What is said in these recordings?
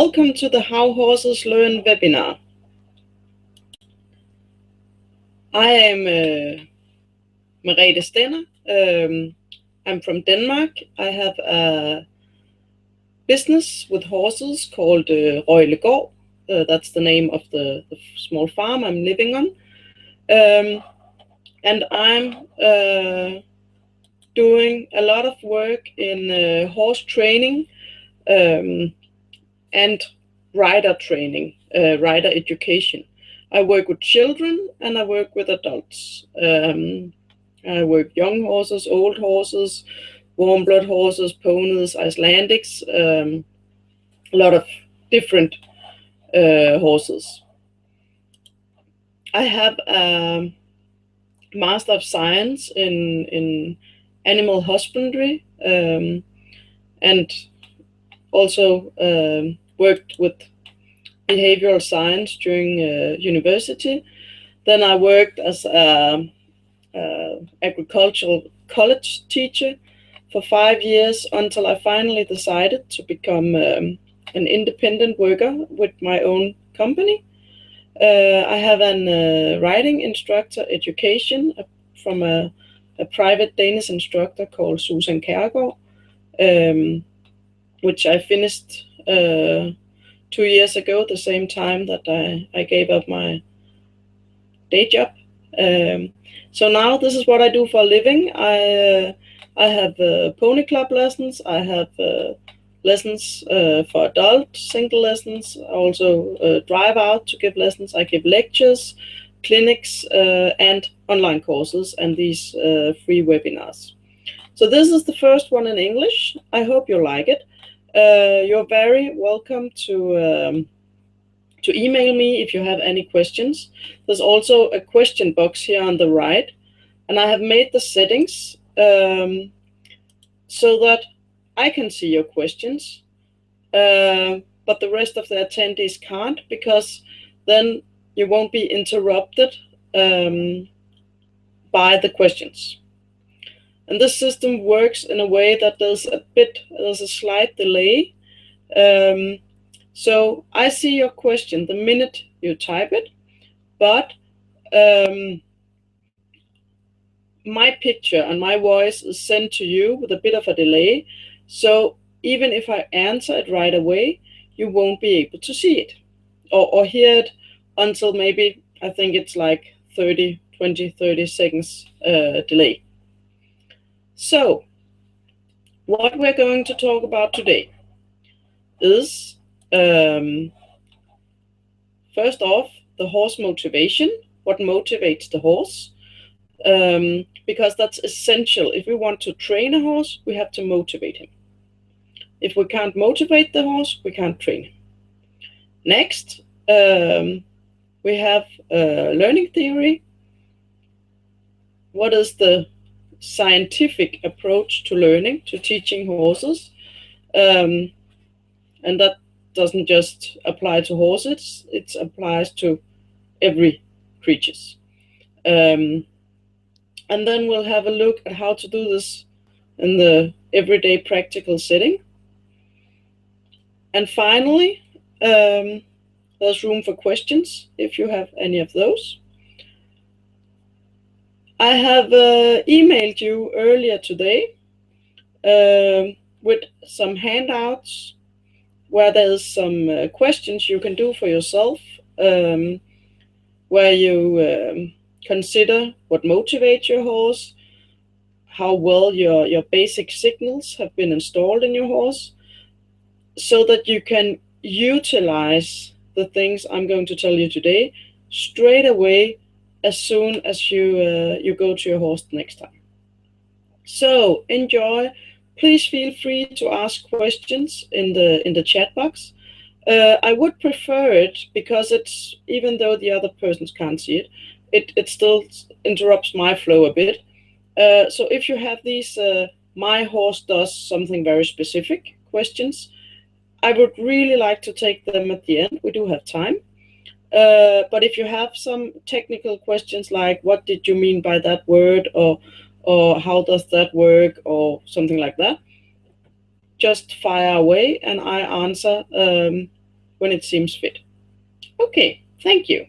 Welcome to the How Horses Learn webinar. I am Merete Stenner. I'm from Denmark. I have a business with horses called Røglegård. That's the name of the small farm I'm living on. And I'm doing a lot of work in horse training and rider training, rider education. I work with children and I work with adults. I work young horses, old horses, warm blood horses, ponies, Icelandics, a lot of different horses. I have a Master of Science in Animal Husbandry and also worked with behavioral science during university. Then I worked as a agricultural college teacher for 5 years until I finally decided to become an independent worker with my own company. I have an riding instructor education from a private Danish instructor called Susan Kjærgaard, which I finished 2 years ago, the same time that I gave up my day job. So now this is what I do for a living. I have pony club lessons. I have lessons for adult single lessons. I also drive out to give lessons. I give lectures, clinics, and online courses, and these free webinars. So this is the first one in English. I hope you like it. You're very welcome to email me if you have any questions. There's also a question box here on the right, and I have made the settings so that I can see your questions, but the rest of the attendees can't, because then you won't be interrupted by the questions. And this system works in a way that there's a slight delay. So I see your question the minute you type it, but my picture and my voice is sent to you with a bit of a delay. So even if I answer it right away, you won't be able to see it or hear it until maybe, I think it's like 30 seconds delay. So what we're going to talk about today is, first off, the horse motivation, what motivates the horse, because that's essential. If we want to train a horse, we have to motivate him. If we can't motivate the horse, we can't train him. Next, we have learning theory. What is the scientific approach to learning, to teaching horses? And that doesn't just apply to horses, it applies to every creatures. And then we'll have a look at how to do this in the everyday practical setting. And finally, there's room for questions if you have any of those. I have emailed you earlier today with some handouts where there's some questions you can do for yourself, where you consider what motivates your horse, how well your basic signals have been installed in your horse, so that you can utilize the things I'm going to tell you today straight away as soon as you go to your horse next time. So enjoy. Please feel free to ask questions in the chat box. I would prefer it, because it's, even though the other persons can't see it, it still interrupts my flow a bit. So if you have these my horse does something very specific questions, I would really like to take them at the end. We do have time. But if you have some technical questions like what did you mean by that word, or how does that work, or something like that, just fire away and I answer when it seems fit. Okay, thank you.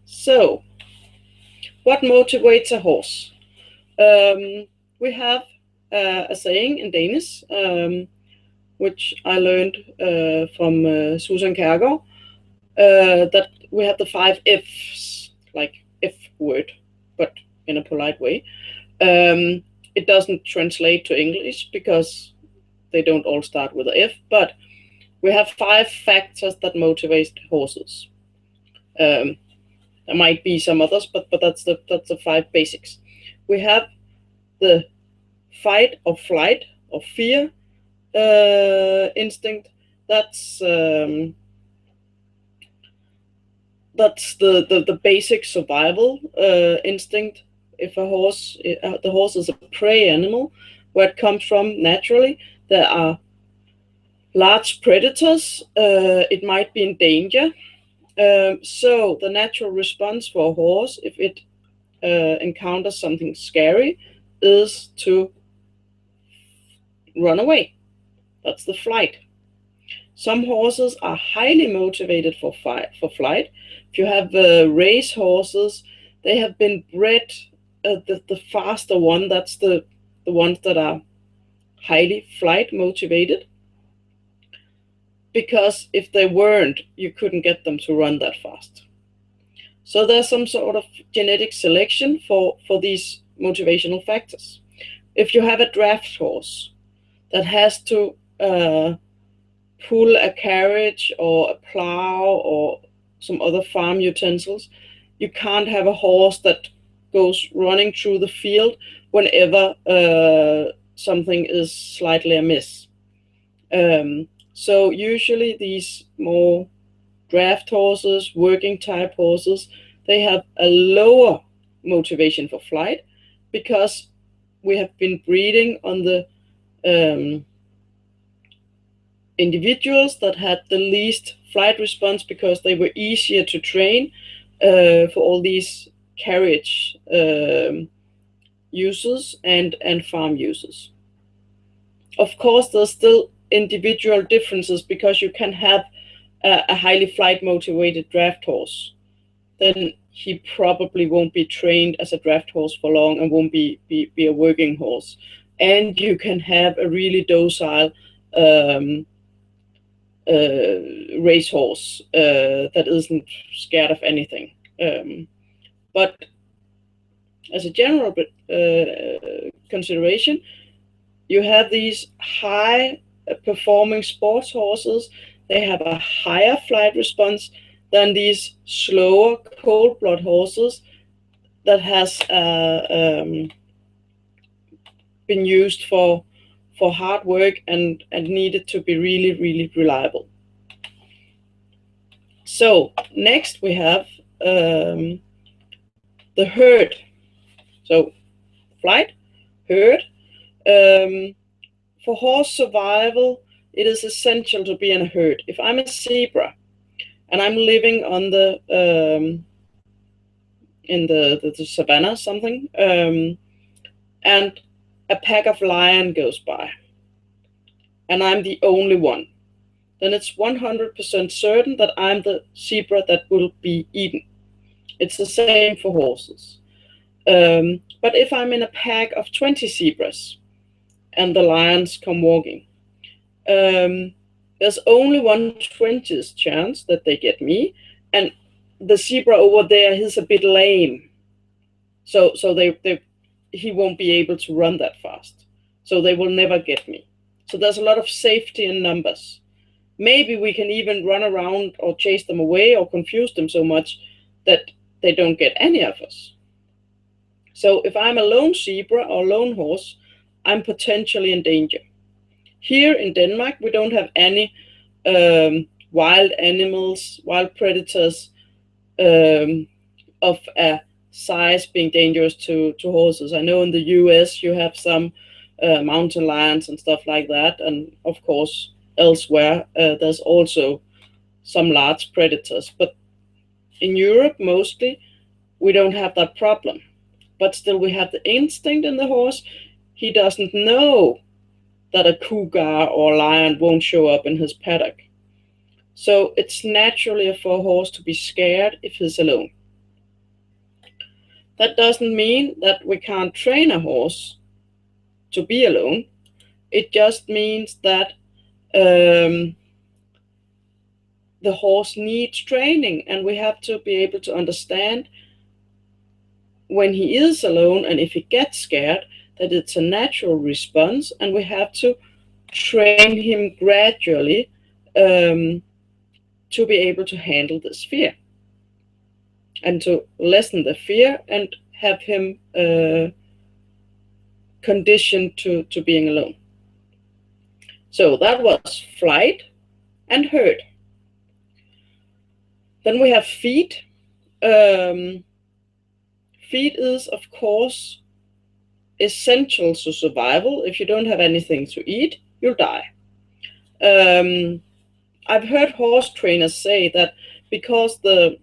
So, what motivates a horse? We have a saying in Danish, which I learned from Susan Kærgaard, that we have the 5 F's, like F word, but in a polite way. It doesn't translate to English because they don't all start with a F, but we have 5 factors that motivate horses. There might be some others, but that's the 5 basics. We have the fight or flight or fear instinct. That's the basic survival instinct. If a horse, the horse is a prey animal, where it comes from naturally. There are large predators. It might be in danger. So the natural response for a horse, if it encounters something scary, is to run away. That's the flight. Some horses are highly motivated for flight. If you have race horses, they have been bred, the faster one, that's the ones that are highly flight motivated. Because if they weren't, you couldn't get them to run that fast. So there's some sort of genetic selection for these motivational factors. If you have a draft horse that has to pull a carriage or a plow or some other farm utensils, you can't have a horse that goes running through the field whenever something is slightly amiss. So usually these more draft horses, working type horses, they have a lower motivation for flight because we have been breeding on the individuals that had the least flight response because they were easier to train for all these carriage uses and farm uses. Of course, there's still individual differences because you can have a highly flight motivated draft horse. Then he probably won't be trained as a draft horse for long and won't be a working horse. And you can have a really docile racehorse that isn't scared of anything. But as a general consideration, you have these high performing sports horses. They have a higher flight response than these slower cold blood horses that has been used for hard work and needed to be really, really reliable. So next we have the herd. So flight, herd. For horse survival, it is essential to be in a herd. If I'm a zebra and I'm living on the in the savannah something, and a pack of lion goes by, and I'm the only one, then it's 100% certain that I'm the zebra that will be eaten. It's the same for horses. But if I'm in a pack of 20 zebras and the lions come walking, there's only 1/20th chance that they get me, and the zebra over there, he's a bit lame, so he won't be able to run that fast, so they will never get me. So there's a lot of safety in numbers. Maybe we can even run around or chase them away or confuse them so much that they don't get any of us. So if I'm a lone zebra or lone horse, I'm potentially in danger. Here in Denmark, we don't have any wild animals, wild predators of a size being dangerous to horses. I know in the US you have some mountain lions and stuff like that, and of course elsewhere there's also some large predators. But in Europe mostly we don't have that problem. but still we have the instinct in the horse. He doesn't know that a cougar or a lion won't show up in his paddock. So it's naturally for a horse to be scared if he's alone. That doesn't mean that we can't train a horse to be alone. It just means that the horse needs training, and we have to be able to understand when he is alone and if he gets scared that it's a natural response, and we have to train him gradually to be able to handle this fear and to lessen the fear and have him conditioned to being alone. So that was flight and herd. Then we have feed. Feed is, of course, essential to survival. If you don't have anything to eat, you'll die. I've heard horse trainers say that because the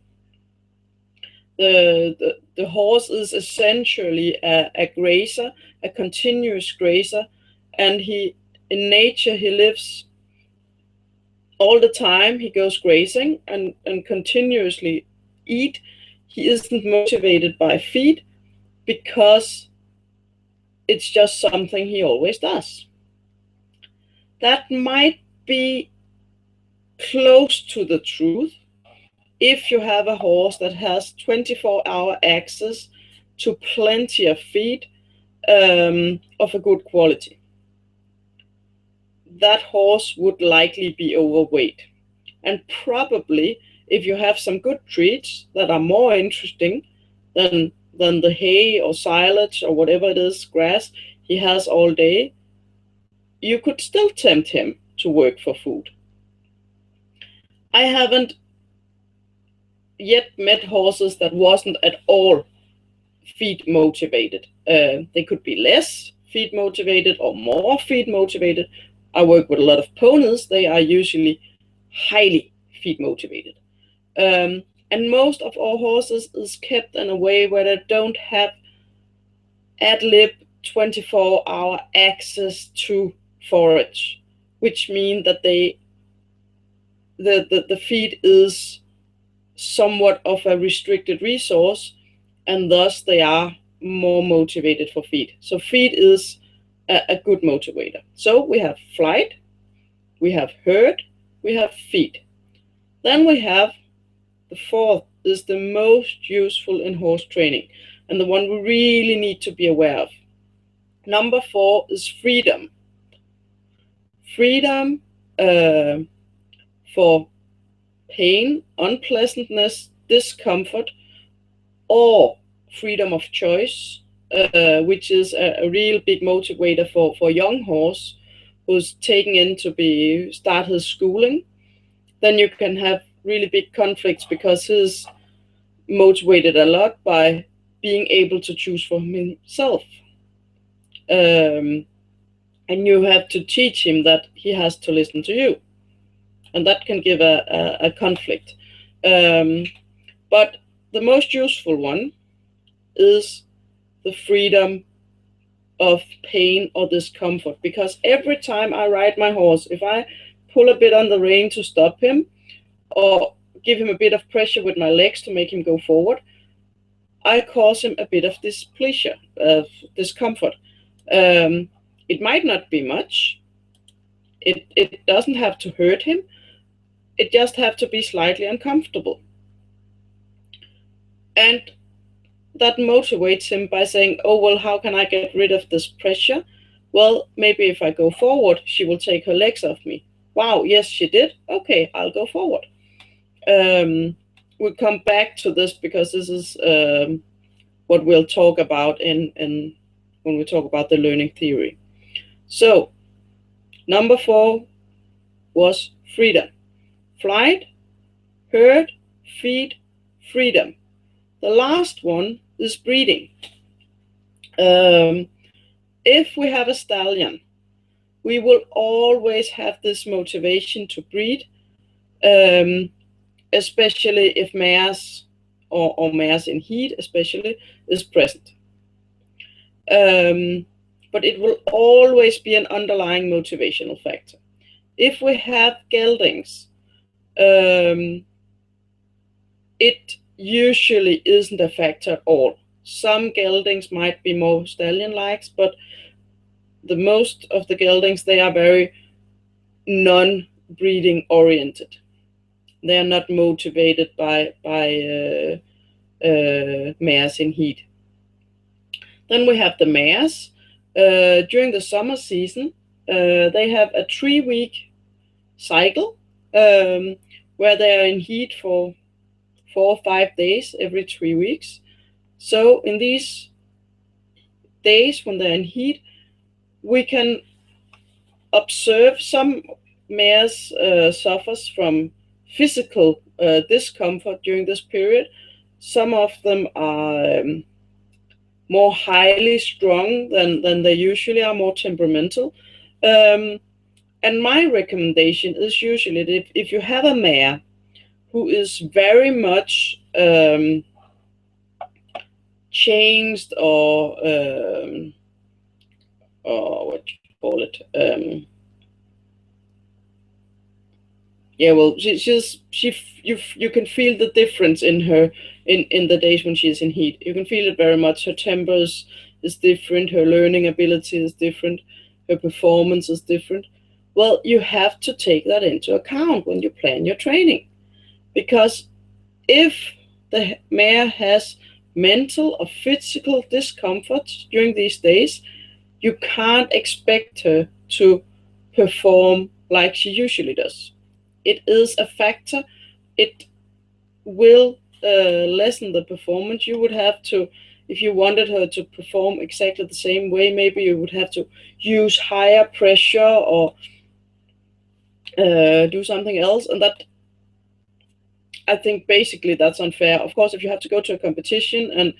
horse is essentially a grazer, a continuous grazer, and in nature he lives all the time. He goes grazing and continuously eat. He isn't motivated by feed because it's just something he always does. That might be close to the truth if you have a horse that has 24-hour access to plenty of feed of a good quality. That horse would likely be overweight. And probably if you have some good treats that are more interesting than the hay or silage or whatever it is, grass he has all day, you could still tempt him to work for food. I haven't yet met horses that wasn't at all feed motivated. They could be less feed motivated or more feed motivated. I work with a lot of ponies. They are usually highly feed motivated. And most of our horses is kept in a way where they don't have ad lib 24-hour access to forage, which means that the feed is somewhat of a restricted resource, and thus they are more motivated for feed. So feed is a good motivator. So we have flight, we have herd, we have feed. Then we have the fourth is the most useful in horse training, and the one we really need to be aware of. Number 4 is freedom. Freedom for pain, unpleasantness, discomfort, or freedom of choice, which is a real big motivator for a young horse who's taken in to start his schooling. Then you can have really big conflicts because he's motivated a lot by being able to choose for himself. And you have to teach him that he has to listen to you. And that can give a conflict. But the most useful one is the freedom of pain or discomfort. Because every time I ride my horse, if I pull a bit on the rein to stop him or give him a bit of pressure with my legs to make him go forward, I cause him a bit of displeasure, of discomfort. It might not be much. It doesn't have to hurt him. It just have to be slightly uncomfortable. And that motivates him by saying, oh, well, how can I get rid of this pressure? Well, maybe if I go forward, she will take her legs off me. Wow, yes, she did. Okay, I'll go forward. We'll come back to this because this is what we'll talk about when we talk about the learning theory. So, number 4 was freedom. Flight, herd, feed, freedom. The last one is breeding. If we have a stallion, we will always have this motivation to breed, especially if mares or mares in heat especially is present. but it will always be an underlying motivational factor. If we have geldings, it usually isn't a factor at all. Some geldings might be more stallion-like, but the most of the geldings, they are very non-breeding oriented. They are not motivated by mares in heat. Then we have the mares. During the summer season, they have a 3-week cycle where they are in heat for 4 or 5 days every 3 weeks. So in these days when they're in heat, we can observe some mares suffers from physical discomfort during this period. Some of them are more highly strung than they usually are, more temperamental. And my recommendation is usually that if you have a mare who is very much changed or what you call it, you can feel the difference in her in the days when she's in heat. You can feel it very much. Her temper is different, her learning ability is different, her performance is different. Well, you have to take that into account when you plan your training, because if the mare has mental or physical discomfort during these days, you can't expect her to perform like she usually does. It is a factor. It will lessen the performance. You would have to, if you wanted her to perform exactly the same way, maybe you would have to use higher pressure or do something else. And that, I think basically that's unfair. Of course, if you have to go to a competition and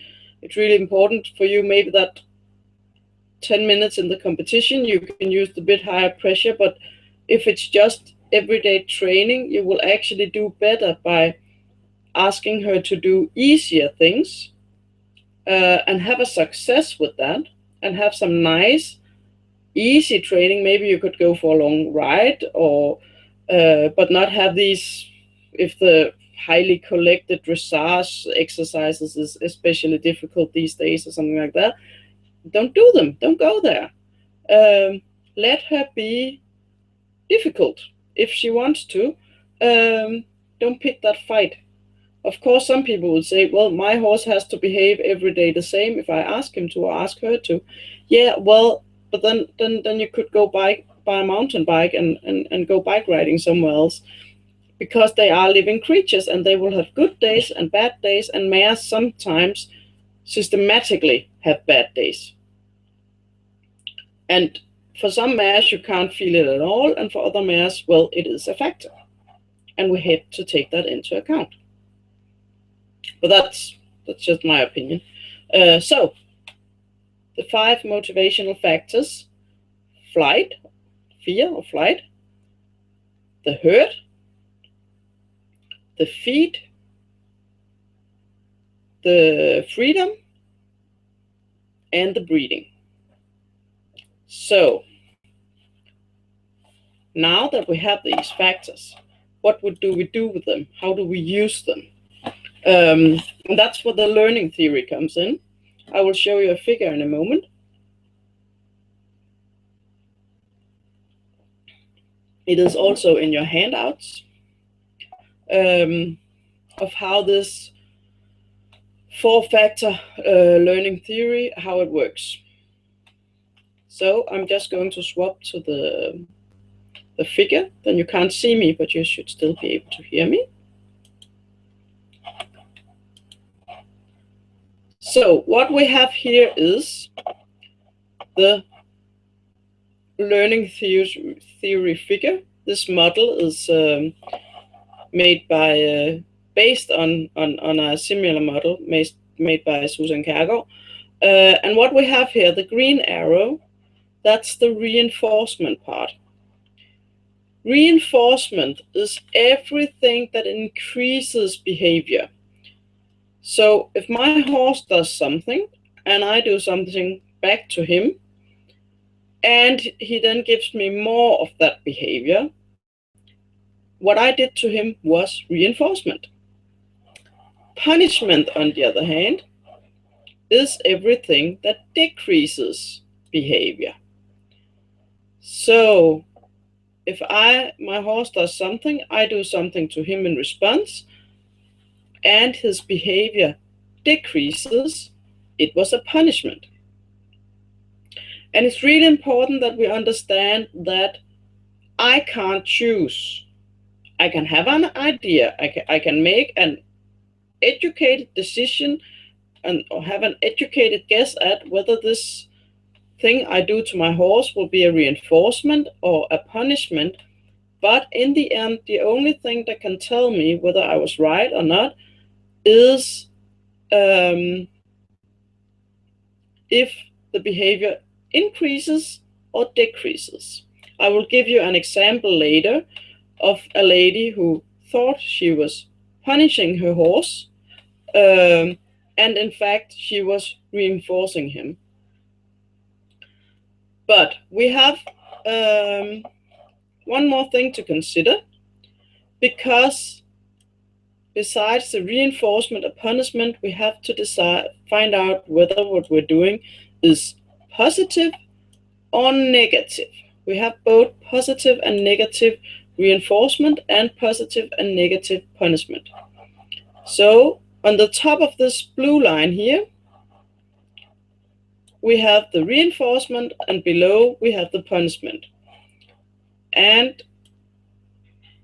it's really important for you, maybe that 10 minutes in the competition, you can use the bit higher pressure. But if it's just everyday training, you will actually do better by asking her to do easier things and have a success with that and have some nice, easy training. Maybe you could go for a long ride or, but not have these, if the highly collected dressage exercises is especially difficult these days or something like that, don't do them. Don't go there. Let her be difficult if she wants to. Don't pick that fight. Of course, some people would say, well, my horse has to behave every day the same if I ask him to or ask her to. Yeah, well, but then you could go buy a mountain bike and go bike riding somewhere else, because they are living creatures and they will have good days and bad days, and mares sometimes systematically have bad days. And for some mares, you can't feel it at all, and for other mares, well, it is a factor. And we have to take that into account. But that's just my opinion. So, the 5 motivational factors: flight, fear or flight, the herd, the feed, the freedom, and the breeding. So, now that we have these factors, what do we do with them? How do we use them? And that's where the learning theory comes in. I will show you a figure in a moment. It is also in your handouts of how this 4-factor learning theory, how it works. So I'm just going to swap to the figure. Then you can't see me, but you should still be able to hear me. So what we have here is the learning theory figure. This model is made by, based on a similar model made by Susan Kærgaard. And what we have here, the green arrow, that's the reinforcement part. Reinforcement is everything that increases behavior. So if my horse does something and I do something back to him, and he then gives me more of that behavior, what I did to him was reinforcement. Punishment, on the other hand, is everything that decreases behavior. So if my horse does something, I do something to him in response, and his behavior decreases, it was a punishment. And it's really important that we understand that I can't choose. I can have an idea. I can make an educated decision or have an educated guess at whether this thing I do to my horse will be a reinforcement or a punishment. But in the end, the only thing that can tell me whether I was right or not is if the behavior increases or decreases. I will give you an example later of a lady who thought she was punishing her horse, and in fact she was reinforcing him. But we have one more thing to consider, because besides the reinforcement or punishment, we have to find out whether what we're doing is positive or negative. We have both positive and negative reinforcement and positive and negative punishment. So on the top of this blue line here, we have the reinforcement, and below we have the punishment. And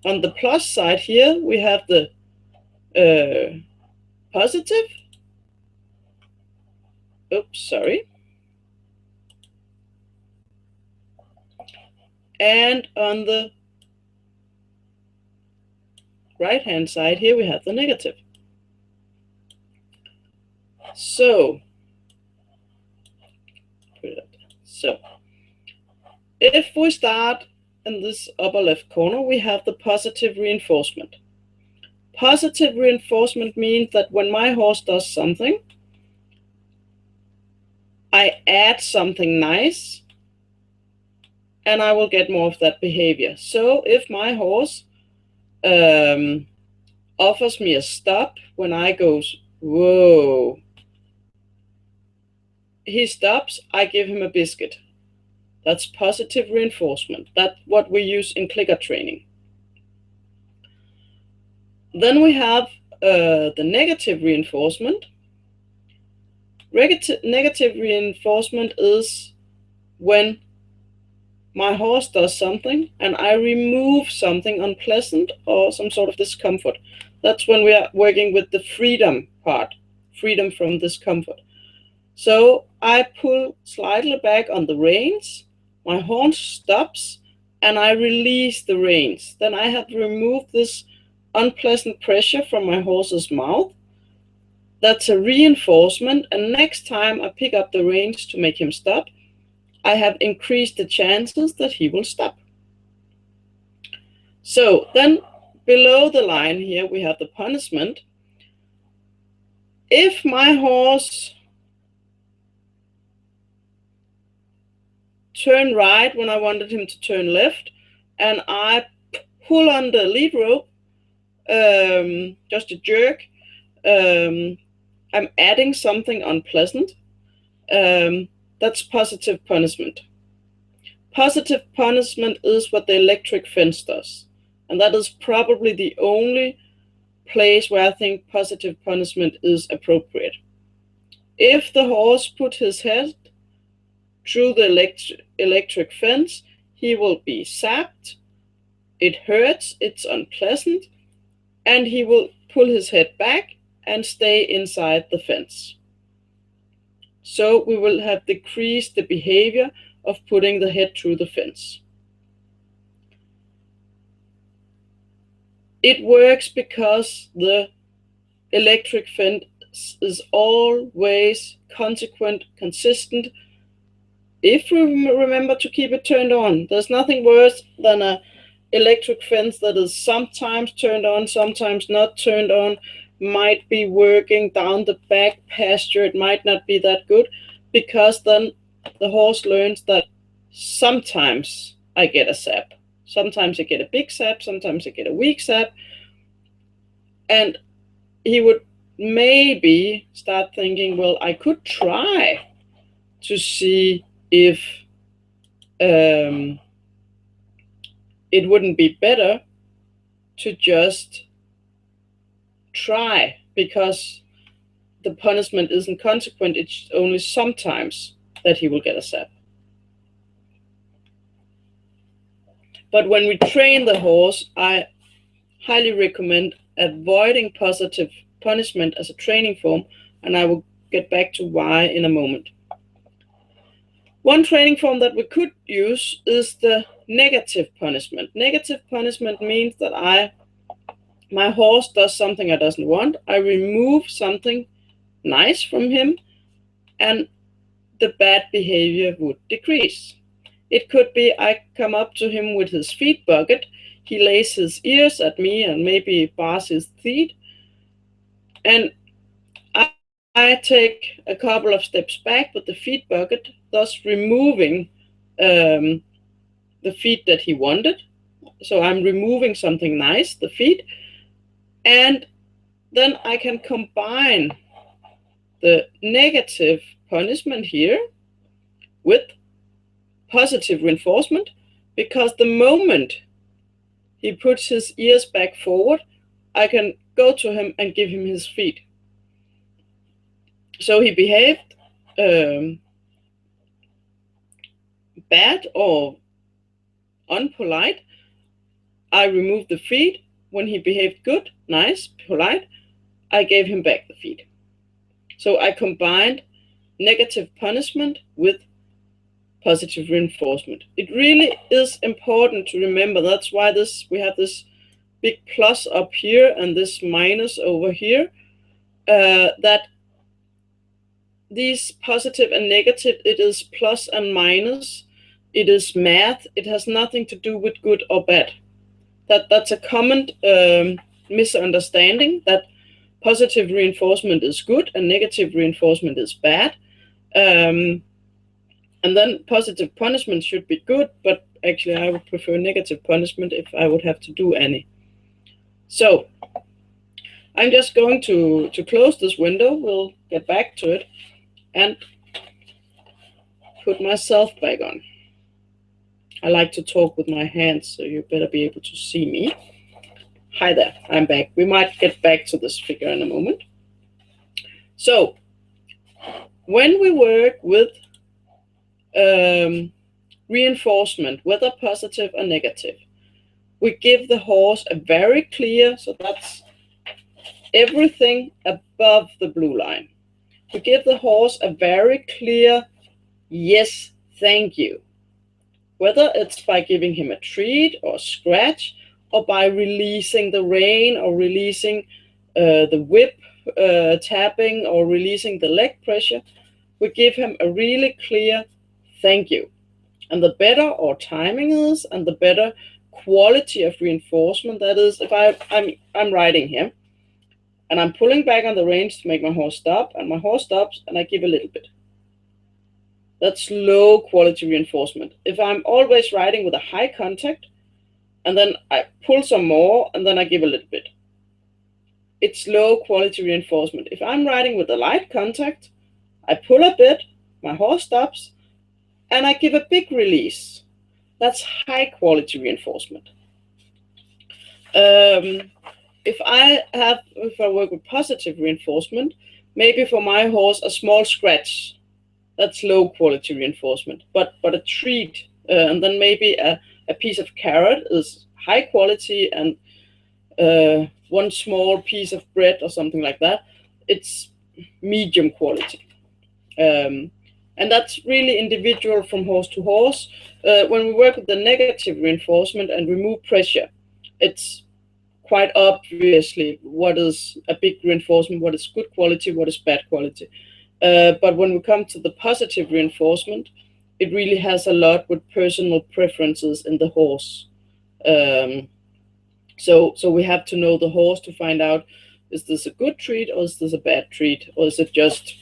on the plus side here, we have the positive. Oops, sorry. And on the right-hand side here, we have the negative. So if we start in this upper left corner, we have the positive reinforcement. Positive reinforcement means that when my horse does something, I add something nice, and I will get more of that behavior. So if my horse offers me a stop when I goes, whoa, he stops, I give him a biscuit. That's positive reinforcement. That's what we use in clicker training. Then we have the negative reinforcement. Negative reinforcement is when my horse does something and I remove something unpleasant or some sort of discomfort. That's when we are working with the freedom part, freedom from discomfort. So I pull slightly back on the reins, my horse stops, and I release the reins. Then I have removed this unpleasant pressure from my horse's mouth. That's a reinforcement, and next time I pick up the reins to make him stop, I have increased the chances that he will stop. So then below the line here, we have the punishment. If my horse turned right when I wanted him to turn left, and I pull on the lead rope, just a jerk, I'm adding something unpleasant. That's positive punishment. Positive punishment is what the electric fence does. And that is probably the only place where I think positive punishment is appropriate. If the horse put his head through the electric fence, he will be zapped. It hurts, it's unpleasant, and he will pull his head back and stay inside the fence. So we will have decreased the behavior of putting the head through the fence. It works because the electric fence is always consequent, consistent. If we remember to keep it turned on, there's nothing worse than an electric fence that is sometimes turned on, sometimes not turned on, might be working down the back pasture. It might not be that good, because then the horse learns that sometimes I get a sap. Sometimes I get a big sap, sometimes I get a weak sap. And he would maybe start thinking, well, I could try to see if it wouldn't be better to just try, because the punishment isn't consequent, it's only sometimes that he will get a sap. But when we train the horse, I highly recommend avoiding positive punishment as a training form, and I will get back to why in a moment. One training form that we could use is the negative punishment. Negative punishment means that my horse does something I doesn't want. I remove something nice from him, and the bad behavior would decrease. It could be I come up to him with his feed bucket. He lays his ears at me and maybe bars his teeth. And I take a couple of steps back with the feed bucket, thus removing the feed that he wanted. So I'm removing something nice, the feed. And then I can combine the negative punishment here with positive reinforcement, because the moment he puts his ears back forward, I can go to him and give him his feed. So he behaved bad or unpolite. I removed the feed. When he behaved good, nice, polite, I gave him back the feed. So I combined negative punishment with positive reinforcement. It really is important to remember. That's why we have this big plus up here and this minus over here, that these positive and negative, it is plus and minus. It is math. It has nothing to do with good or bad. That's a common misunderstanding, that positive reinforcement is good and negative reinforcement is bad. And then positive punishment should be good, but actually I would prefer negative punishment if I would have to do any. So I'm just going to close this window. We'll get back to it and put myself back on. I like to talk with my hands, so you better be able to see me. Hi there, I'm back. We might get back to this figure in a moment. So when we work with reinforcement, whether positive or negative, we give the horse a very clear, so that's everything above the blue line. We give the horse a very clear yes, thank you. Whether it's by giving him a treat or a scratch, or by releasing the rein, or releasing the whip, tapping, or releasing the leg pressure, we give him a really clear thank you. And the better our timing is, and the better quality of reinforcement that is, if I'm riding him, and I'm pulling back on the reins to make my horse stop, and my horse stops, and I give a little bit. That's low quality reinforcement. If I'm always riding with a high contact, and then I pull some more, and then I give a little bit, it's low quality reinforcement. If I'm riding with a light contact, I pull a bit, my horse stops, and I give a big release. That's high quality reinforcement. If I work with positive reinforcement, maybe for my horse a small scratch, that's low quality reinforcement. But a treat, and then maybe a piece of carrot is high quality, and one small piece of bread or something like that, it's medium quality. And that's really individual from horse to horse. When we work with the negative reinforcement and remove pressure, it's quite obviously what is a big reinforcement, what is good quality, what is bad quality. But when we come to the positive reinforcement, it really has a lot with personal preferences in the horse. So we have to know the horse to find out, is this a good treat or is this a bad treat, or is it just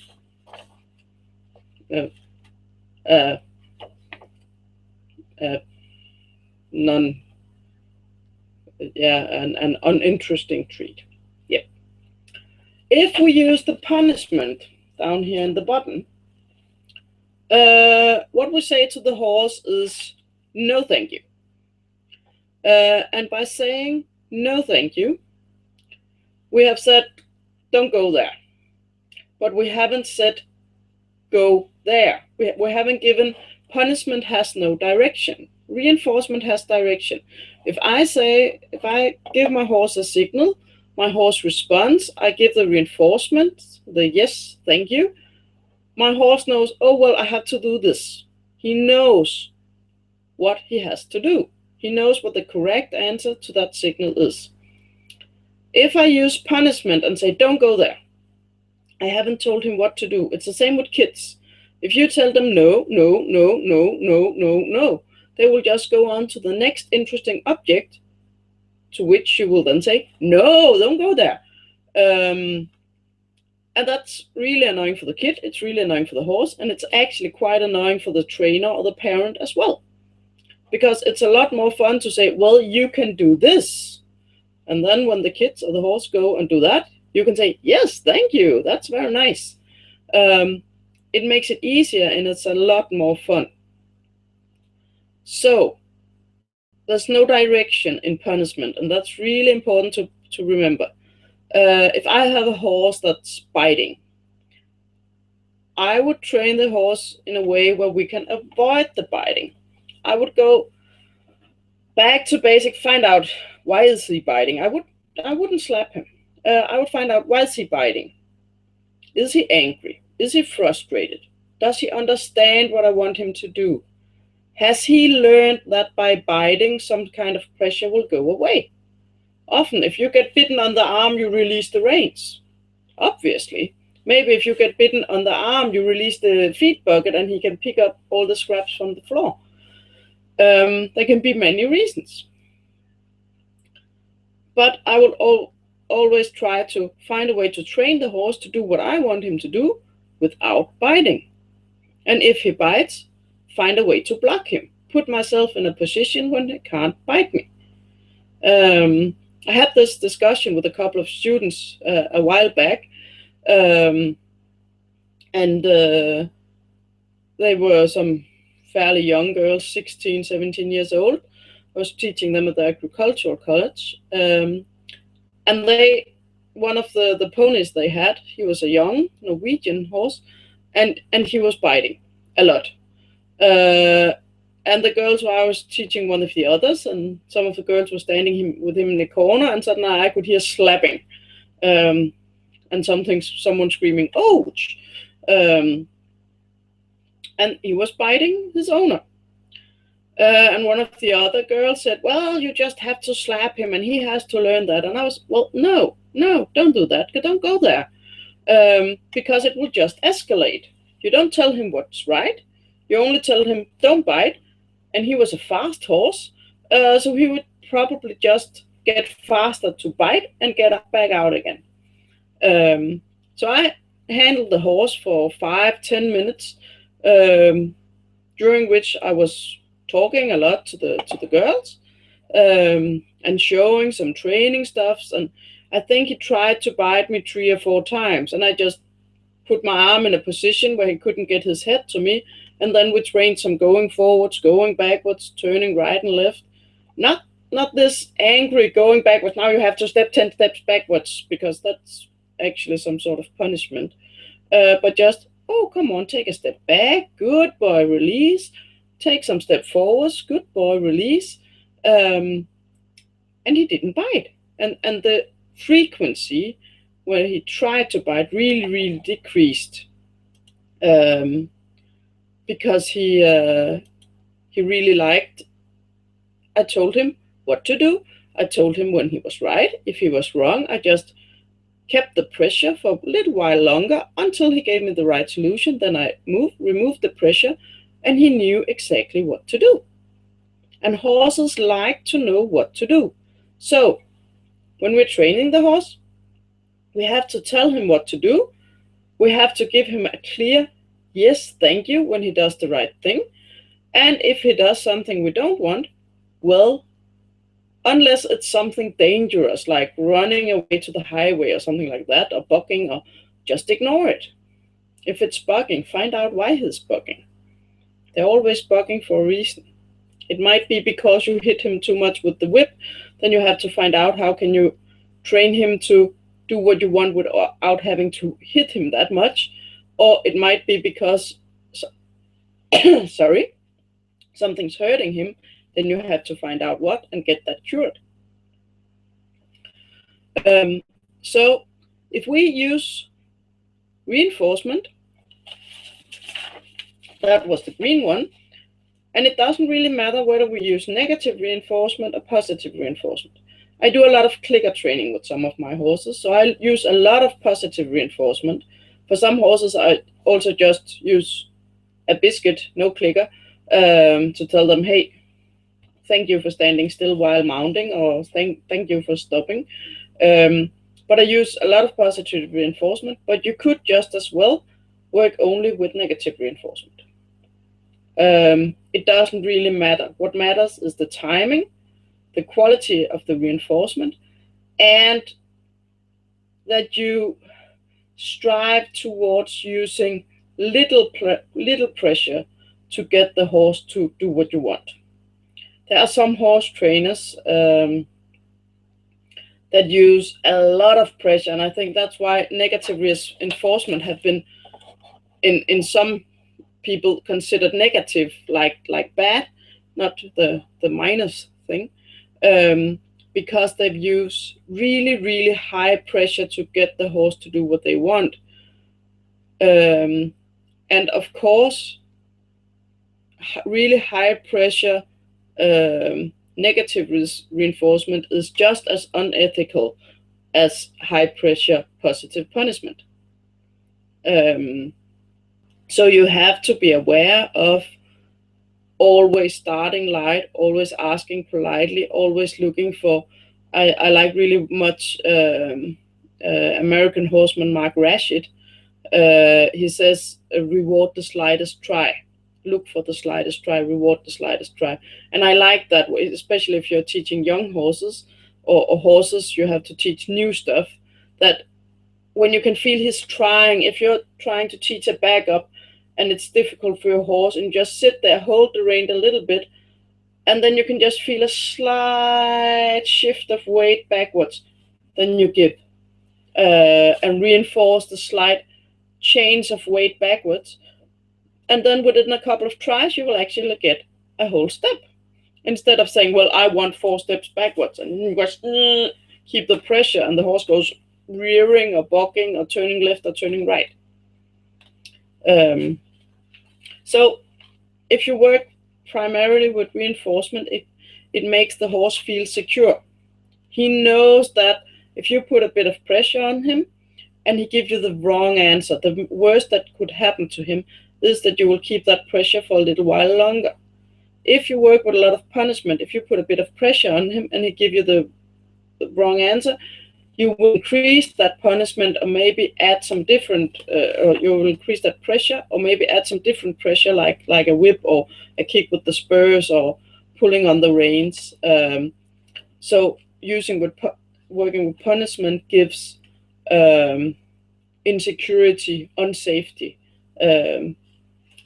a uh, an uninteresting treat. Yep. If we use the punishment down here in the bottom, what we say to the horse is no thank you. And by saying no thank you, we have said don't go there. But we haven't said go there. We haven't given punishment has no direction. Reinforcement has direction. If I give my horse a signal, my horse responds, I give the reinforcement, the yes, thank you. My horse knows, oh, well, I have to do this. He knows what he has to do. He knows what the correct answer to that signal is. If I use punishment and say, don't go there, I haven't told him what to do. It's the same with kids. If you tell them no, no, no, no, no, no, no, they will just go on to the next interesting object, to which you will then say, no, don't go there. And that's really annoying for the kid. It's really annoying for the horse. And it's actually quite annoying for the trainer or the parent as well. Because it's a lot more fun to say, well, you can do this. And then when the kids or the horse go and do that, you can say, yes, thank you. That's very nice. It makes it easier and it's a lot more fun. So there's no direction in punishment. And that's really important to remember. If I have a horse that's biting, I would train the horse in a way where we can avoid the biting. I would go back to basic, find out why is he biting. I wouldn't slap him. I would find out, why is he biting? Is he angry? Is he frustrated? Does he understand what I want him to do? Has he learned that by biting, some kind of pressure will go away? Often, if you get bitten on the arm, you release the reins. Obviously. Maybe if you get bitten on the arm, you release the feed bucket and he can pick up all the scraps from the floor. There can be many reasons. But I will always try to find a way to train the horse to do what I want him to do without biting. And if he bites, find a way to block him. Put myself in a position when he can't bite me. I had this discussion with a couple of students a while back, and they were some fairly young girls, 16, 17 years old. I was teaching them at the agricultural college, and one of the ponies they had, he was a young Norwegian horse, and he was biting a lot. And the girls were, I was teaching one of the others, and some of the girls were standing with him in the corner, and suddenly I could hear slapping, and someone screaming, ouch! And he was biting his owner. And one of the other girls said, well, you just have to slap him, and he has to learn that. And I was, well, no, don't do that. Don't go there, because it will just escalate. You don't tell him what's right. You only tell him, don't bite. And he was a fast horse, so he would probably just get faster to bite and get back out again. So I handled the horse for 5-10 minutes, during which I was talking a lot to the girls, and showing some training stuffs. And I think he tried to bite me 3 or 4 times, and I just put my arm in a position where he couldn't get his head to me. And then we trained some going forwards, going backwards, turning right and left. Not this angry going backwards. Now you have to step 10 steps backwards, because that's actually some sort of punishment. But just, oh, come on, take a step back. Good boy, release. Take some step forwards. Good boy, release. And he didn't bite. And the frequency where he tried to bite really, really decreased. Because he really liked, I told him what to do. I told him when he was right. If he was wrong, I just kept the pressure for a little while longer until he gave me the right solution. Then I removed the pressure, and he knew exactly what to do. And horses like to know what to do. So when we're training the horse, we have to tell him what to do. We have to give him a clear yes, thank you when he does the right thing. And if he does something we don't want, well, unless it's something dangerous, like running away to the highway or something like that, or bucking, or just ignore it. If it's bugging, find out why he's bugging. They're always bugging for a reason. It might be because you hit him too much with the whip. Then you have to find out how can you train him to do what you want without having to hit him that much. Or it might be because, sorry, something's hurting him. Then you have to find out what and get that cured. So if we use reinforcement, that was the green one, and it doesn't really matter whether we use negative reinforcement or positive reinforcement. I do a lot of clicker training with some of my horses, so I use a lot of positive reinforcement. For some horses, I also just use a biscuit, no clicker, to tell them, hey, thank you for standing still while mounting, or thank you for stopping. But I use a lot of positive reinforcement, but you could just as well work only with negative reinforcement. It doesn't really matter. What matters is the timing, the quality of the reinforcement, and that you strive towards using little pressure to get the horse to do what you want. There are some horse trainers that use a lot of pressure, and I think that's why negative reinforcement have been in some people considered negative, like bad, not the minus thing, because they've used really high pressure to get the horse to do what they want. And of course, really high pressure negative reinforcement is just as unethical as high pressure positive punishment. So you have to be aware of always starting light, always asking politely, always looking for. I like really much American horseman Mark Rashid. He says, reward the slightest try. Look for the slightest try, reward the slightest try. And I like that, especially if you're teaching young horses or horses you have to teach new stuff, that when you can feel he's trying, if you're trying to teach a backup and it's difficult for your horse, and just sit there, hold the rein a little bit, and then you can just feel a slight shift of weight backwards, then you give and reinforce the slight change of weight backwards. And then within a couple of tries, you will actually get a whole step. Instead of saying, well, I want 4 steps backwards, and you just keep the pressure, and the horse goes rearing or bucking or turning left or turning right. So if you work primarily with reinforcement, it makes the horse feel secure. He knows that if you put a bit of pressure on him and he gives you the wrong answer, the worst that could happen to him is that you will keep that pressure for a little while longer. If you work with a lot of punishment, if you put a bit of pressure on him and he gives you the wrong answer, you will increase that punishment, or maybe add some different, or you will increase that pressure, or maybe add some different pressure, like a whip or a kick with the spurs or pulling on the reins. So working with punishment gives insecurity, unsafety.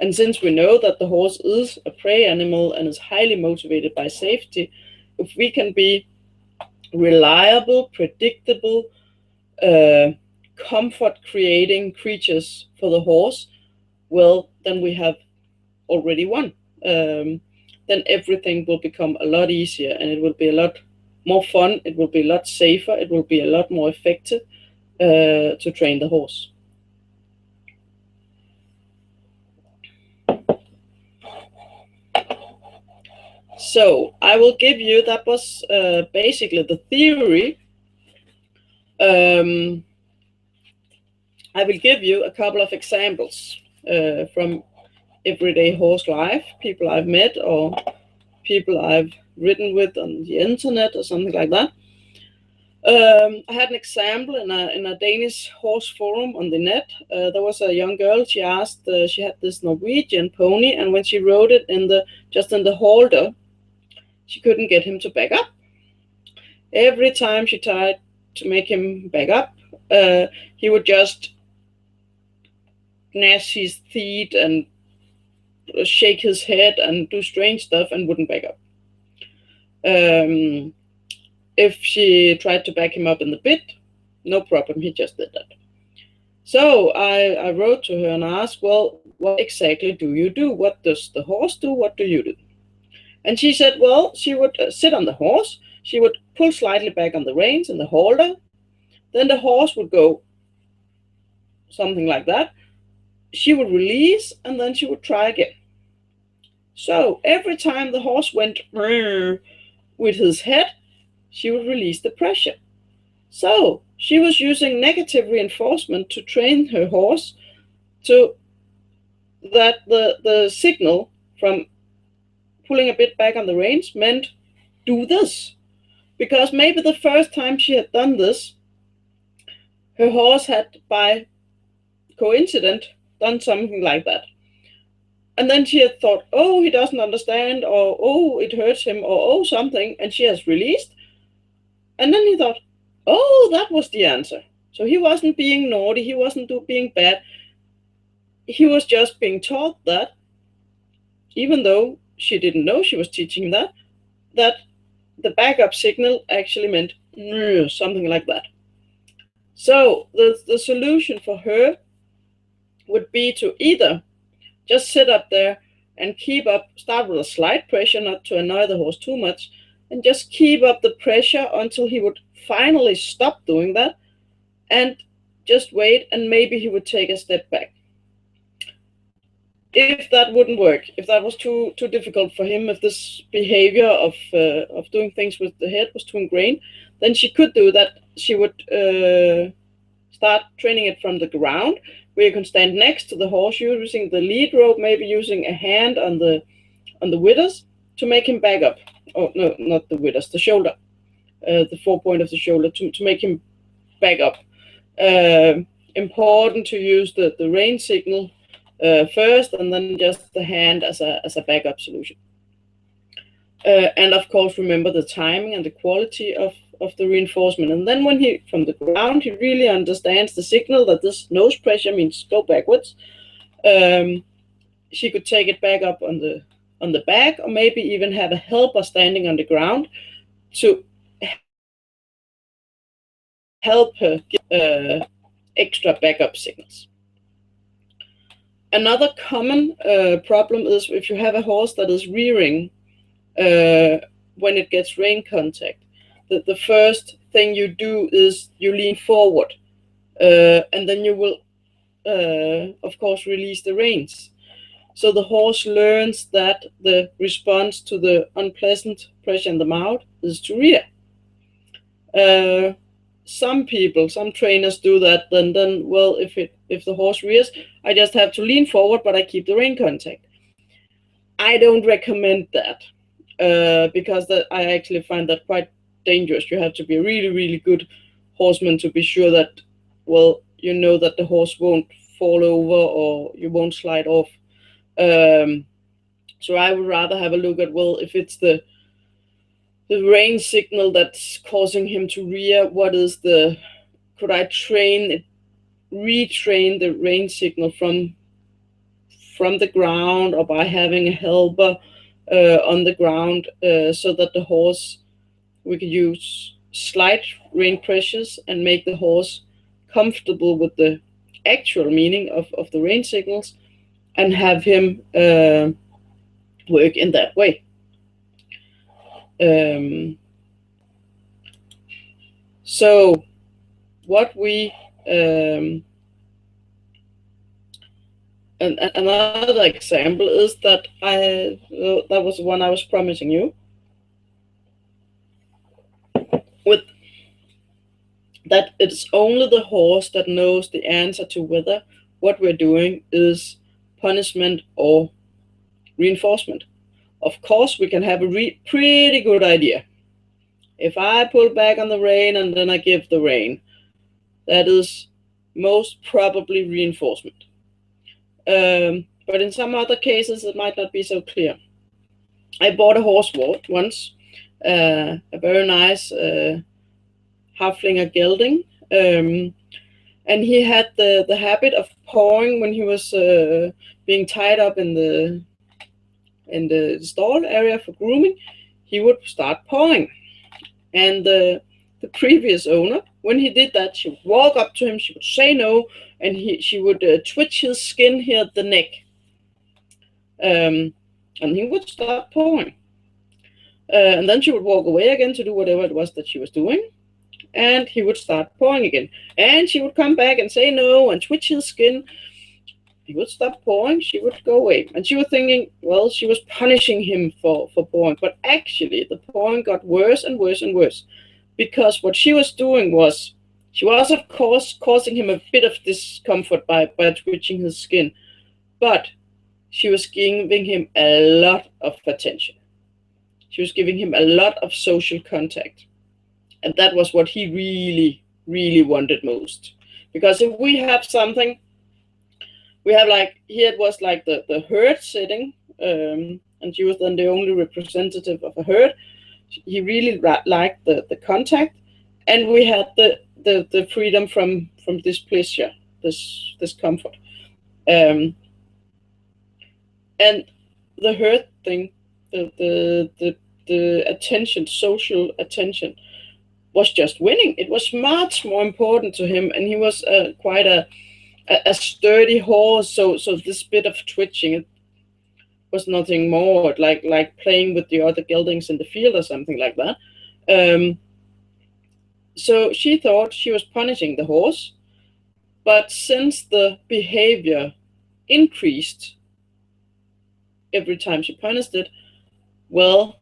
And since we know that the horse is a prey animal and is highly motivated by safety, if we can be reliable, predictable, comfort-creating creatures for the horse, well, then we have already won. Then everything will become a lot easier, and it will be a lot more fun, it will be a lot safer, it will be a lot more effective to train the horse. So I will give you, that was basically the theory. I will give you a couple of examples from everyday horse life, people I've met or people I've written with on the internet or something like that. I had an example in a Danish horse forum on the net. There was a young girl. She asked. She had this Norwegian pony, and when she rode it in the halter, she couldn't get him to back up. Every time she tried to make him back up, he would just gnash his teeth and shake his head and do strange stuff and wouldn't back up. If she tried to back him up in the bit, no problem, he just did that. So I wrote to her and asked, well, what exactly do you do? What does the horse do? What do you do? And she said, well, she would sit on the horse, she would pull slightly back on the reins in the halter, then the horse would go something like that. She would release, and then she would try again. So every time the horse went with his head, she would release the pressure. So she was using negative reinforcement to train her horse to that the signal from pulling a bit back on the reins meant do this. Because maybe the first time she had done this, her horse had by coincidence done something like that. And then she had thought, oh, he doesn't understand, or oh, it hurts him, or oh, something, and she has released. And then he thought, oh, that was the answer. So he wasn't being naughty, he wasn't being bad. He was just being taught that, even though she didn't know she was teaching him that the backup signal actually meant something like that. So the solution for her would be to either just sit up there and start with a slight pressure, not to annoy the horse too much, and just keep up the pressure until he would finally stop doing that, and just wait, and maybe he would take a step back. If that wouldn't work, if that was too difficult for him, if this behavior of doing things with the head was too ingrained, then she could do that. She would start training it from the ground, where you can stand next to the horse using the lead rope, maybe using a hand on the withers to make him back up. Oh no, not the withers, the shoulder, the forepoint of the shoulder to make him back up. Important to use the rein signal first, and then just the hand as a backup solution. And of course, remember the timing and the quality of the reinforcement. And then when he, from the ground, he really understands the signal that this nose pressure means go backwards. She could take it back up on the back, or maybe even have a helper standing on the ground to help her get extra backup signals. Another common problem is if you have a horse that is rearing when it gets rein contact. The first thing you do is you lean forward, and then you will, of course, release the reins. So the horse learns that the response to the unpleasant pressure in the mouth is to rear. Some trainers do that. Then well, if the horse rears, I just have to lean forward, but I keep the rein contact. I don't recommend that because I actually find that quite dangerous. You have to be a really, really good horseman to be sure that, well, you know that the horse won't fall over or you won't slide off. So I would rather have a look at, well, if it's the rein signal that's causing him to rear, could I retrain the rein signal from the ground, or by having a helper on the ground, so that the horse, we could use slight rein pressures and make the horse comfortable with the actual meaning of the rein signals, and have him work in that way. So what we and another example is that that was the one I was promising you, with that it's only the horse that knows the answer to whether what we're doing is punishment or reinforcement. Of course, we can have a pretty good idea If I pull back on the rein and then I give the rein, that is most probably reinforcement. But in some other cases, it might not be so clear. I bought a horse once, a very nice Haflinger gelding, and he had the habit of pawing when he was being tied up in the stall area for grooming. He would start pawing, and the previous owner, when he did that, she would walk up to him, she would say no, and she would twitch his skin here at the neck, and he would start pawing. And then she would walk away again to do whatever it was that she was doing, and he would start pawing again. And she would come back and say no and twitch his skin. He would stop pawing, she would go away. And she was thinking, well, she was punishing him for pawing. But actually, the pawing got worse and worse and worse. Because what she was doing was, she was, of course, causing him a bit of discomfort by twitching his skin. But she was giving him a lot of attention. She was giving him a lot of social contact. And that was what he really, really wanted most. Because if we have something, we have like, here it was like the herd sitting, and she was then the only representative of a herd. He really liked the contact, and we had the freedom from displeasure, this discomfort. And the herd thing, the attention, social attention, was just winning. It was much more important to him, and he was quite a sturdy horse. So this bit of twitching, it was nothing more, like playing with the other geldings in the field or something like that. So she thought she was punishing the horse, but since the behavior increased every time she punished it, well,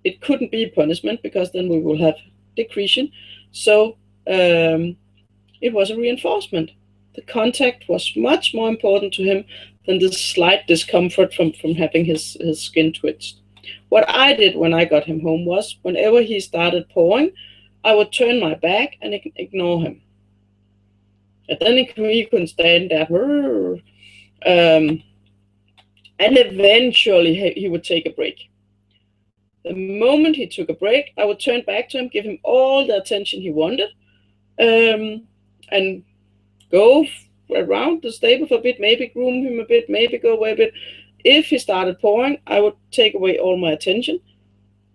it couldn't be punishment, because then we will have decretion. So it was a reinforcement. The contact was much more important to him than the slight discomfort from having his skin twitched. What I did when I got him home was, whenever he started pawing, I would turn my back and ignore him. And then he couldn't stand there. And eventually he would take a break. The moment he took a break, I would turn back to him, give him all the attention he wanted, and go around the stable for a bit, maybe groom him a bit, maybe go away a bit. If he started pawing, I would take away all my attention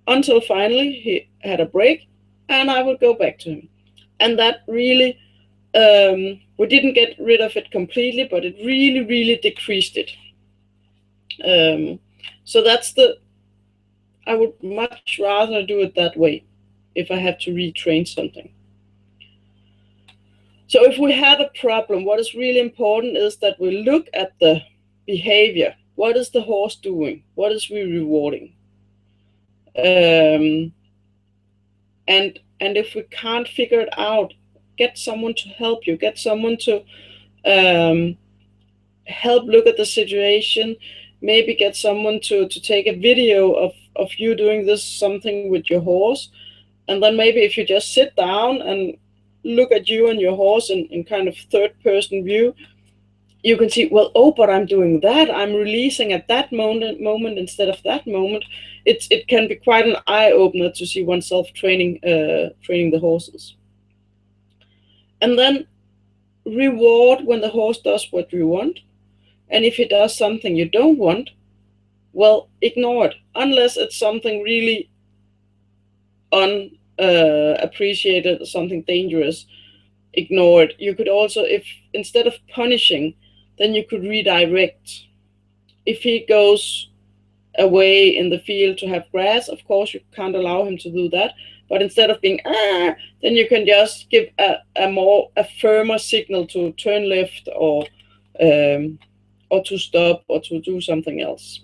until finally he had a break, and I would go back to him. And that really, we didn't get rid of it completely, but it really, really decreased it. So that's I would much rather do it that way if I have to retrain something. So if we have a problem, what is really important is that we look at the behavior. What is the horse doing? What is we rewarding? And if we can't figure it out, get someone to help you. Get someone to help look at the situation. Maybe get someone to take a video of you doing this something with your horse. And then maybe if you just sit down and look at you and your horse in kind of third-person view, you can see, well, oh, but I'm doing that. I'm releasing at that moment instead of that moment. It can be quite an eye-opener to see oneself training the horses. And then reward when the horse does what you want. And if he does something you don't want, well, ignore it. Unless it's something really unappreciated, something dangerous, ignore it. You could also, if instead of punishing, then you could redirect. If he goes away in the field to have grass, of course you can't allow him to do that. But instead of being then you can just give a firmer signal to turn left, or to stop, or to do something else.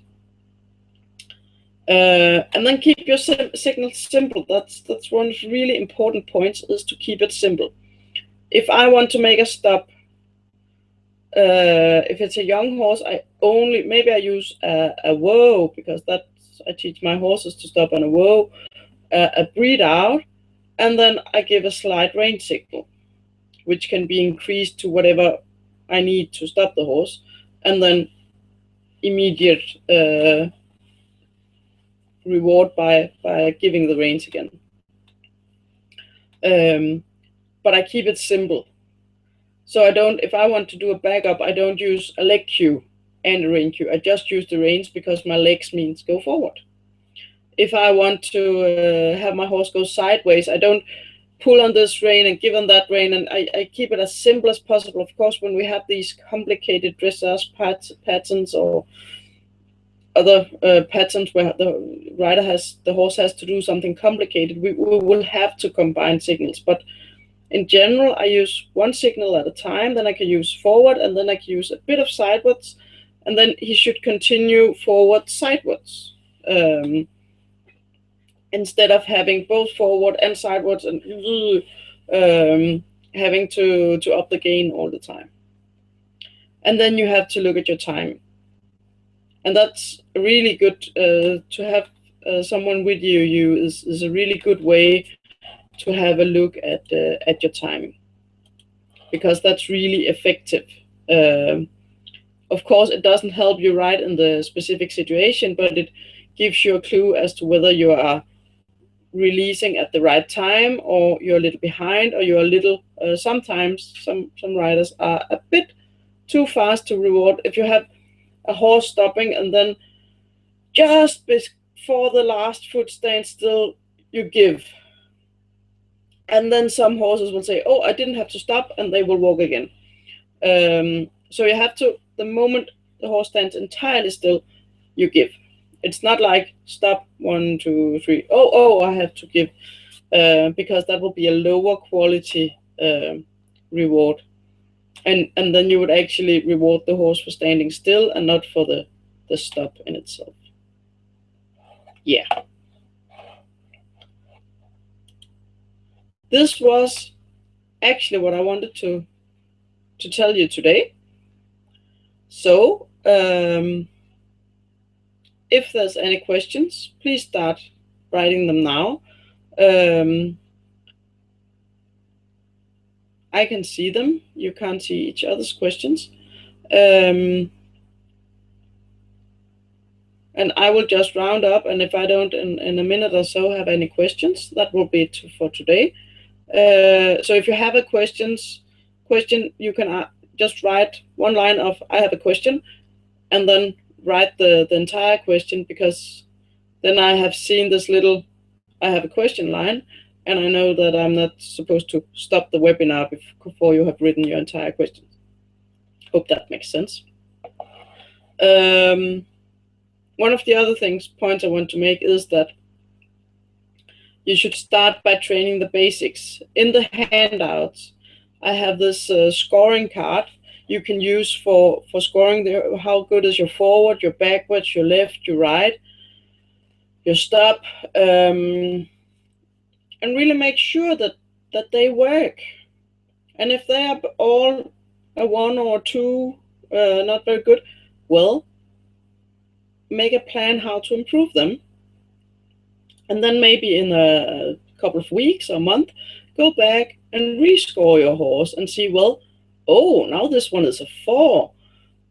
And then keep your signal simple. That's one of the really important points, is to keep it simple. If I want to make a stop, if it's a young horse, maybe I use a whoa, because I teach my horses to stop on a whoa. a breathe out, and then I give a slight rein signal, which can be increased to whatever I need to stop the horse, and then immediate reward by giving the reins again. But I keep it simple. So I don't, if I want to do a backup, I don't use a leg cue and a rein cue. I just use the reins because my legs means go forward. If I want to have my horse go sideways, I don't pull on this rein and give on that rein, and I keep it as simple as possible. Of course, when we have these complicated dressage patterns or other patterns where the horse has to do something complicated, we will have to combine signals. But in general, I use one signal at a time, then I can use forward, and then I can use a bit of sidewards, and then he should continue forward sidewards. Instead of having both forward and sidewards and having to up the gain all the time. And then you have to look at your time. And that's really good to have someone with you is a really good way to have a look at your timing, because that's really effective. Of course, it doesn't help you right in the specific situation, but it gives you a clue as to whether you are releasing at the right time, or you're a little behind, or you're a little. Sometimes some riders are a bit too fast to reward. If you have a horse stopping and then just before the last foot stands still, you give. And then some horses will say, oh, I didn't have to stop, and they will walk again. So you have to, the moment the horse stands entirely still, you give. It's not like stop, 1, 2, 3, oh, I have to give, because that will be a lower quality reward. And then you would actually reward the horse for standing still and not for the stop in itself. Yeah. This was actually what I wanted to tell you today. So, if there's any questions, please start writing them now. I can see them. You can't see each other's questions. And I will just round up, and if I don't in a minute or so have any questions, that will be it for today. So if you have a question, you can just write one line of I have a question, and then write the entire question, because then I have seen this little I have a question line, and I know that I'm not supposed to stop the webinar before you have written your entire question. Hope that makes sense. One of the other points I want to make is that you should start by training the basics. In the handouts, I have this scoring card you can use for scoring how good is your forward, your backwards, your left, your right, your stop, and really make sure that they work. And if they are all a 1 or 2 not very good, well, make a plan how to improve them. And then maybe in a couple of weeks or month, go back and rescore your horse and see, well, oh, now this one is a 4.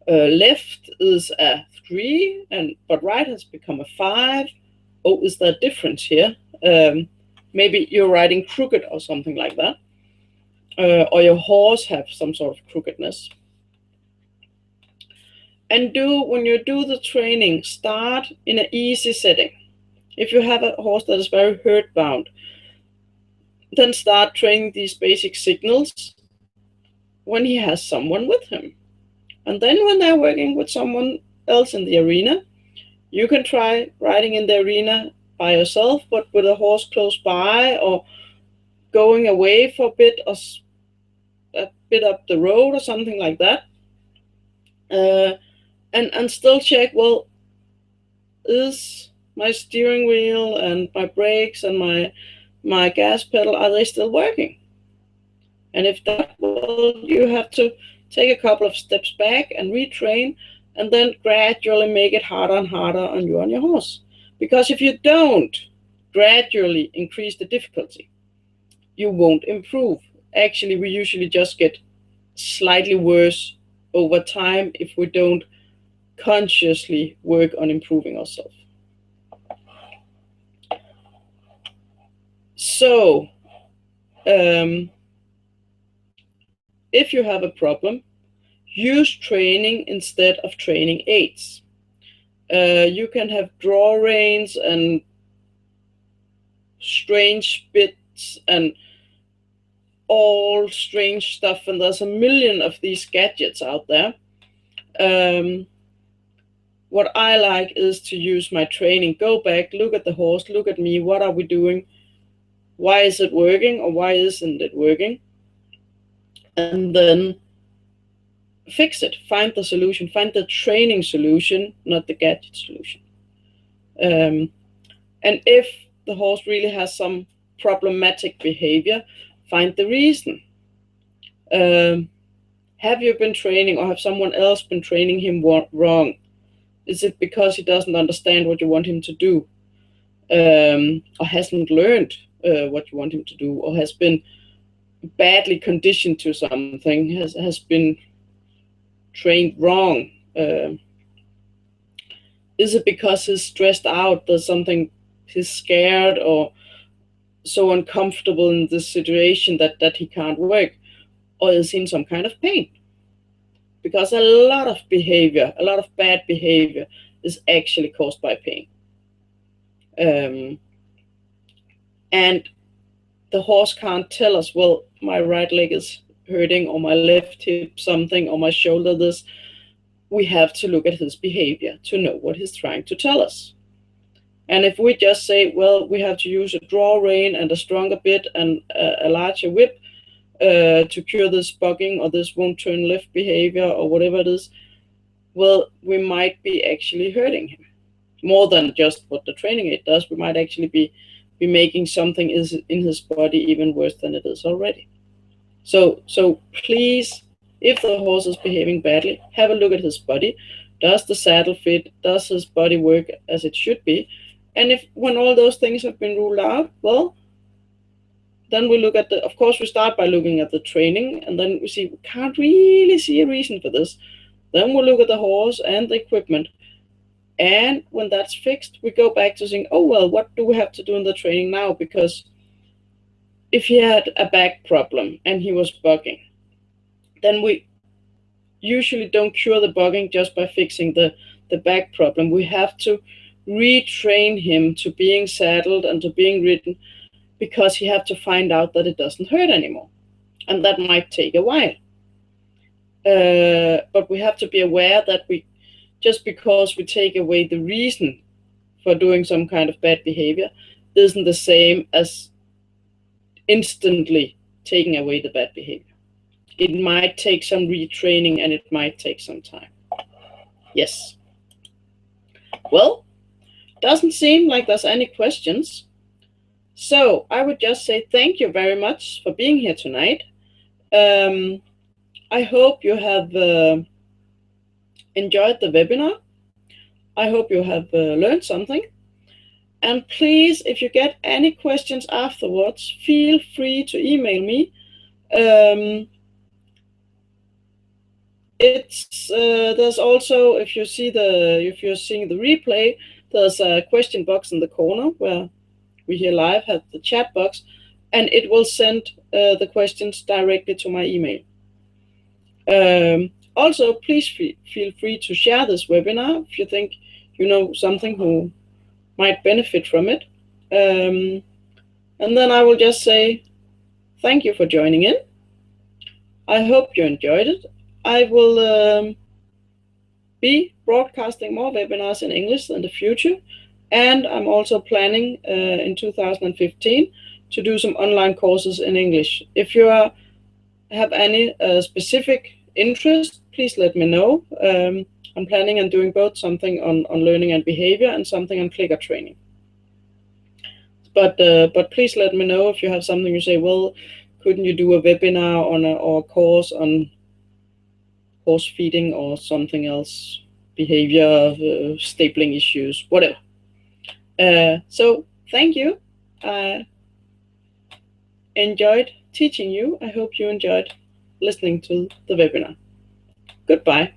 Left is a 3, but right has become a 5. Oh, is there a difference here? Maybe you're riding crooked or something like that. Or your horse have some sort of crookedness. And when you do the training, start in an easy setting. If you have a horse that is very herd bound, then start training these basic signals when he has someone with him. And then when they're working with someone else in the arena, you can try riding in the arena by yourself, but with a horse close by, or going away for a bit up the road or something like that. And still check, well, is my steering wheel and my brakes and my gas pedal, are they still working? And if that, well, you have to take a couple of steps back and retrain, and then gradually make it harder and harder on you and your horse. Because if you don't, gradually increase the difficulty, you won't improve. Actually, we usually just get slightly worse over time if we don't consciously work on improving ourselves. So, if you have a problem, use training instead of training aids. You can have draw reins and strange bits and all strange stuff, and there's a million of these gadgets out there. What I like is to use my training. Go back, look at the horse, look at me. What are we doing? Why is it working, or why isn't it working? And then fix it. Find the solution. Find the training solution, not the gadget solution. And if the horse really has some problematic behavior, find the reason. Have you been training, or have someone else been training him wrong? Is it because he doesn't understand what you want him to do, or hasn't learned what you want him to do, or has been badly conditioned to something, has been trained wrong? Is it because he's stressed out, there's something, he's scared or so uncomfortable in this situation that he can't work? Or is he in some kind of pain? Because a lot of behavior, a lot of bad behavior is actually caused by pain. And the horse can't tell us, well, my right leg is hurting, or my left hip something, or my shoulder this. We have to look at his behavior to know what he's trying to tell us. And if we just say, well, we have to use a draw rein and a stronger bit and a larger whip to cure this bugging or this won't turn left behavior or whatever it is, well, we might be actually hurting him more than just what the training aid does. We might actually be making something in his body even worse than it is already. So please, if the horse is behaving badly, have a look at his body. Does the saddle fit? Does his body work as it should be? And if when all those things have been ruled out, well, then we look at of course, we start by looking at the training, and then we see we can't really see a reason for this. Then we'll look at the horse and the equipment. And when that's fixed, we go back to saying, oh, well, what do we have to do in the training now? Because if he had a back problem and he was bugging, then we usually don't cure the bugging just by fixing the back problem. We have to retrain him to being saddled and to being ridden, because he have to find out that it doesn't hurt anymore. And that might take a while. But we have to be aware that just because we take away the reason for doing some kind of bad behavior isn't the same as instantly taking away the bad behavior. It might take some retraining, and it might take some time. Yes. Well, doesn't seem like there's any questions. So I would just say thank you very much for being here tonight. I hope you have enjoyed the webinar. I hope you have learned something. And please, if you get any questions afterwards, feel free to email me. There's also, if you're seeing the replay, there's a question box in the corner where we here live have the chat box, and it will send the questions directly to my email. Also, please feel free to share this webinar if you think you know something who might benefit from it. And then I will just say thank you for joining in. I hope you enjoyed it. I will be broadcasting more webinars in English in the future, and I'm also planning in 2015 to do some online courses in English. If you have any specific interest, please let me know. I'm planning on doing both something on learning and behavior and something on clicker training. But please let me know if you have something you say, well, couldn't you do a webinar or a course on horse feeding or something else, behavior, stapling issues, whatever. So thank you. I enjoyed teaching you. I hope you enjoyed listening to the webinar. Goodbye.